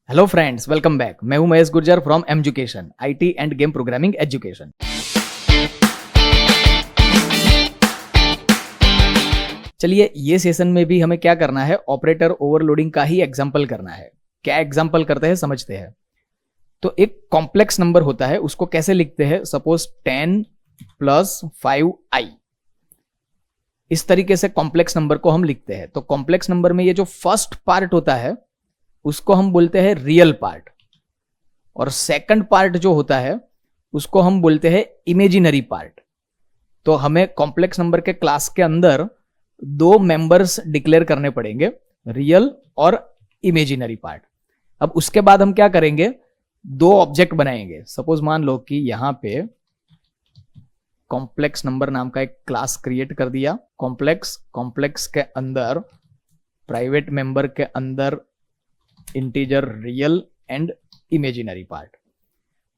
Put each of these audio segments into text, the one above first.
Hello friends, welcome back. मैं हूं Mahesh Gurjar from education IT end game programming education. चलिए, ये सेशन में भी हमें क्या करना है, ऑपरेटर ओवरलोडिंग का ही एग्जांपल करना है। क्या एग्जांपल करते हैं समझते हैं। तो एक कॉम्प्लेक्स नंबर होता है, उसको कैसे लिखते हैं। सपोज 10 + 5i, इस तरीके से कॉम्प्लेक्स नंबर को हम लिखते हैं। तो कॉम्प्लेक्स नंबर में ये जो फर्स्ट पार्ट होता है उसको हम बोलते हैं रियल पार्ट, और सेकंड पार्ट जो होता है उसको हम बोलते हैं इमेजिनरी पार्ट। तो हमें कॉम्प्लेक्स नंबर के क्लास के अंदर दो मेंबर्स डिक्लेयर करने पड़ेंगे, रियल और इमेजिनरी पार्ट। अब उसके बाद हम क्या करेंगे, दो ऑब्जेक्ट बनाएंगे। सपोज मान लो कि यहां पे कॉम्प्लेक्स नंबर नाम का एक क्लास क्रिएट कर दिया। कॉम्प्लेक्स के अंदर प्राइवेट मेंबर के अंदर integer real and imaginary part.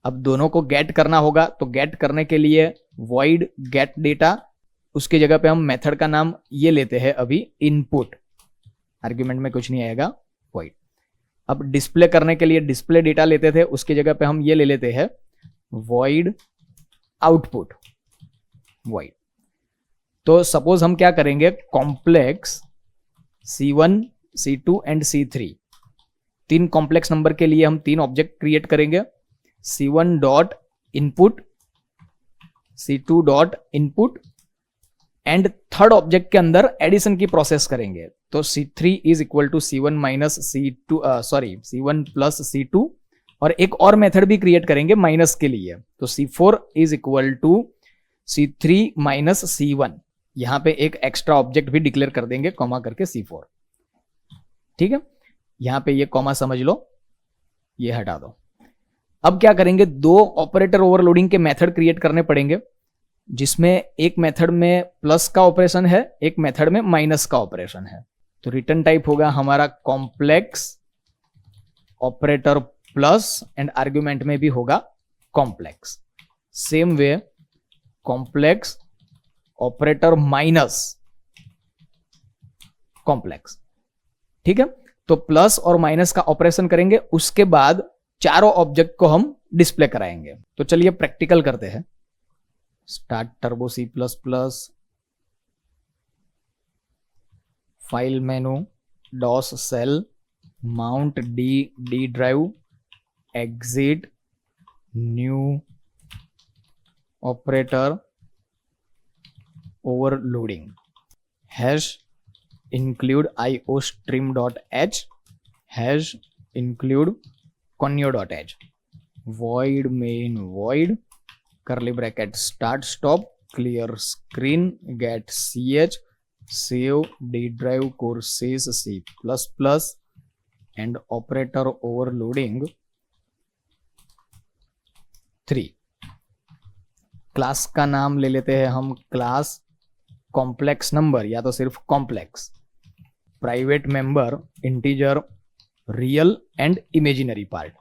अब दोनों को गेट करना होगा, तो गेट करने के लिए void गेट डेटा, उसकी जगह पे हम मेथड का नाम ये लेते हैं अभी इनपुट, आर्ग्यूमेंट में कुछ नहीं आएगा, void। अब डिस्प्ले करने के लिए डिस्प्ले डेटा लेते थे, उसकी जगह पे हम ये ले लेते हैं void आउटपुट, void। तो सपोज हम क्या करेंगे, complex C1 C2 and C3, तीन कॉम्प्लेक्स नंबर के लिए हम तीन ऑब्जेक्ट क्रिएट करेंगे। C1 dot input, C2 dot input, and third object के अंदर एडिशन की प्रोसेस करेंगे। तो C3 is equal to C1 minus C2, C1 plus C2, और एक और मेथड भी क्रिएट करेंगे माइनस के लिए। तो C4 is equal to C3 minus C1, यहां पे एक एक्स्ट्रा ऑब्जेक्ट भी डिक्लेयर कर देंगे कॉमा करके C4। ठीक है, यहां पे ये कॉमा समझ लो, ये हटा दो। अब क्या करेंगे, दो ऑपरेटर ओवरलोडिंग के मेथड क्रिएट करने पड़ेंगे, जिसमें एक मेथड में प्लस का ऑपरेशन है, एक मेथड में माइनस का ऑपरेशन है। तो रिटर्न टाइप होगा हमारा complex operator plus, and argument में भी होगा complex. Same way complex operator minus complex. ठीक है, तो प्लस और माइनस का ऑपरेशन करेंगे, उसके बाद चारों ऑब्जेक्ट को हम डिस्प्ले कराएंगे। तो चलिए प्रैक्टिकल करते हैं। Start Turbo C++, file menu, DOS shell, mount D drive, exit, new operator overloading, hash include iostream.h, hash include conio.h, void main void, curly bracket start stop, clear screen, get ch, save d drive courses C++, and operator overloading 3। Class का नाम ले लेते हैं हम class complex number, या तो सिर्फ complex, private member, integer, real and imaginary part.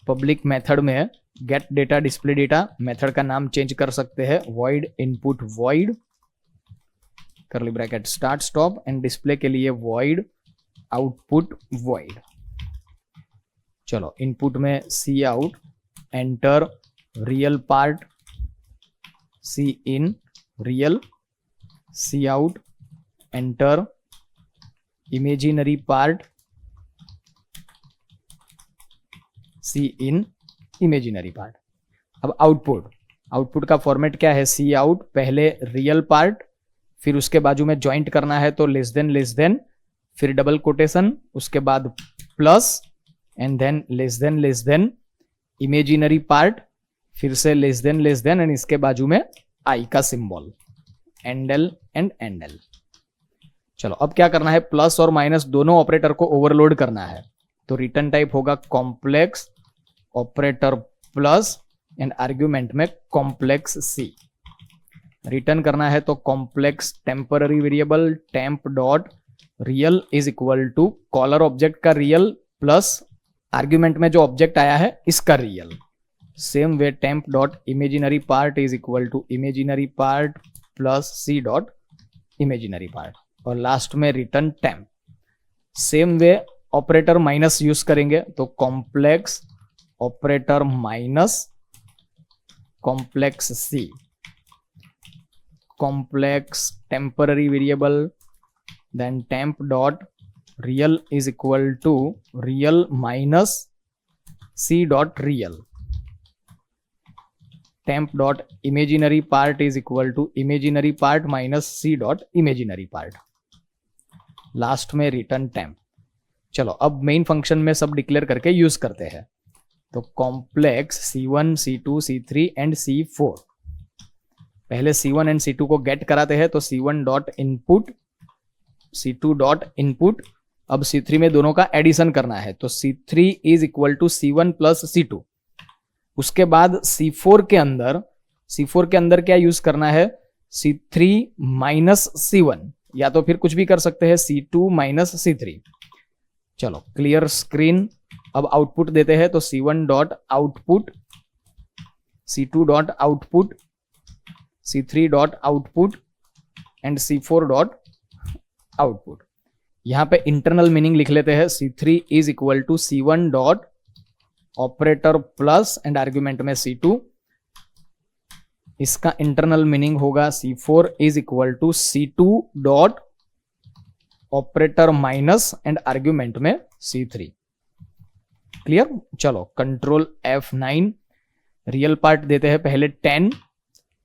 Public method में get data, display data, method का नाम चेंज कर सकते हैं, void input void, curly bracket start stop, and display के लिए void आउटपुट void। चलो, इनपुट में cout, enter real part, cin real, cout, enter imaginary part, cin imaginary part. अब output का format क्या है, cout, पहले real part, फिर उसके बाजू में ज्वाइंट करना है तो लेस देन, फिर डबल कोटेशन, उसके बाद plus, and than less than imaginary part, फिर से लेस देन, एंड इसके बाजू में आई का सिंबल, एंडल एंड एंडल। चलो, अब क्या करना है, प्लस और माइनस दोनों ऑपरेटर को ओवरलोड करना है। तो रिटर्न टाइप होगा complex operator plus, and argument में कॉम्प्लेक्स सी। रिटर्न करना है तो complex temporary variable temp dot real is equal to caller object का रियल प्लस आर्ग्यूमेंट में जो ऑब्जेक्ट आया है इसका real. Same way temp dot imaginary part is equal to imaginary part plus C dot imaginary part, और last में return temp. Same way operator minus use करेंगे, तो complex operator minus complex C, complex temporary variable, then temp dot real is equal to real minus C dot real, temp dot imaginary part is equal to imaginary part minus c dot imaginary part, last में return temp। चलो अब main function में सब declare करके use करते हैं, तो complex c1 c2 c3 and c4, पहले c1 एंड c2 को गेट कराते हैं, तो c1 dot input c2 dot input, अब c3 में दोनों का एडिशन करना है, तो c3 is equal to c1 plus c2। उसके बाद C4 के अंदर क्या यूज करना है, C3 माइनस C1, या तो फिर कुछ भी कर सकते हैं C2 माइनस C3। चलो क्लियर स्क्रीन, अब आउटपुट देते हैं, तो C1 dot output, C2 dot output, C3 dot output and C4 dot output. यहां पे इंटरनल मीनिंग लिख लेते हैं, C3 is equal to C1 dot operator plus and argument में C2, इसका इंटरनल मीनिंग होगा C4 is equal to C2 dot operator minus and argument में C3। Clear. चलो कंट्रोल F9, रियल पार्ट देते हैं पहले 10,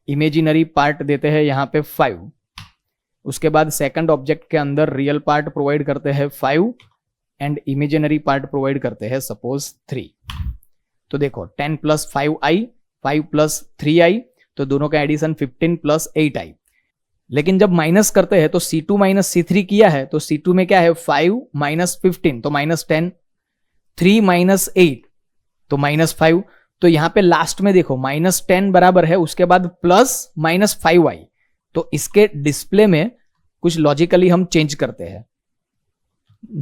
इमेजिनरी पार्ट देते हैं यहां पे 5, उसके बाद सेकंड ऑब्जेक्ट के अंदर रियल पार्ट प्रोवाइड करते हैं 5 एंड इमेजिनरी पार्ट प्रोवाइड करते हैं सपोज 3। तो देखो 10 प्लस 5i, 5 प्लस 3i, तो दोनों का एडिशन 15 प्लस 8i। लेकिन जब माइनस करते हैं तो C2 माइनस C3 किया है, तो C2 में क्या है 5 माइनस 15 तो माइनस 10, 3 माइनस 8 तो माइनस 5, तो यहां पे लास्ट में देखो माइनस 10 बराबर है, उसके बाद प्लस माइनस 5i, तो इसके डिस्प्ले में कुछ लॉजिकली हम चेंज करते हैं।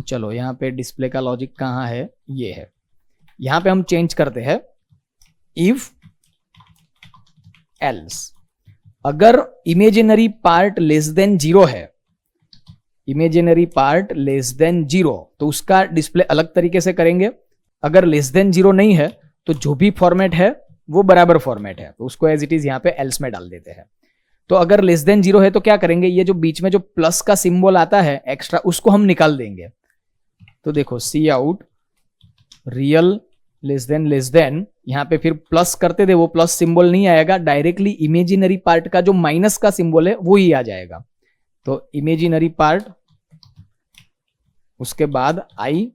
चलो यहां पे डिस्प्ले का लॉजिक कहां है, ये है, यहां पे हम चेंज करते हैं इफ एल्स, अगर इमेजिनरी पार्ट लेस देन 0 है, इमेजिनरी पार्ट लेस देन 0, तो उसका डिस्प्ले अलग तरीके से करेंगे। अगर लेस देन 0 नहीं है तो जो भी फॉर्मेट है वो बराबर फॉर्मेट है, तो उसको एज इट इज यहां पे एल्स में डाल देते हैं। तो अगर लेस देन 0 है तो क्या करेंगे, ये जो बीच में जो प्लस का सिंबल आता है एक्स्ट्रा, उसको हम निकाल देंगे। तो देखो सी आउट रियल लेस देन, यहां पे फिर प्लस करते थे, वो प्लस सिंबल नहीं आएगा, डायरेक्टली इमेजिनरी पार्ट का जो माइनस का सिंबल है वो ही आ जाएगा। तो इमेजिनरी पार्ट, उसके बाद आई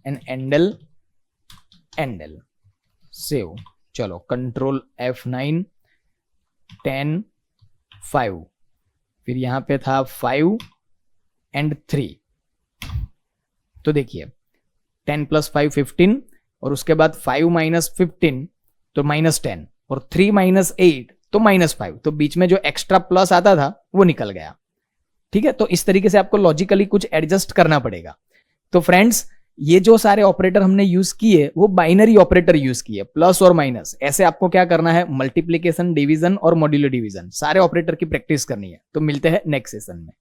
एंड एंडल सेव। चलो कंट्रोल F9, 10 5, फिर यहां पे था 5 एंड 3, तो देखिए 10 प्लस 5 15, और उसके बाद 5 माइनस 15 तो माइनस 10, और 3 माइनस 8 तो माइनस 5, तो बीच में जो एक्स्ट्रा प्लस आता था वो निकल गया। ठीक है, तो इस तरीके से आपको लॉजिकली कुछ एडजस्ट करना पड़ेगा। तो फ्रेंड्स ये जो सारे ऑपरेटर हमने यूज किए वो बाइनरी ऑपरेटर यूज किए, प्लस और माइनस। ऐसे आपको क्या करना है, मल्टीप्लीकेशन, डिवीजन और मॉड्यूलर डिवीजन, सारे ऑपरेटर की प्रैक्टिस करनी है। तो मिलते हैं नेक्स्ट सेशन में।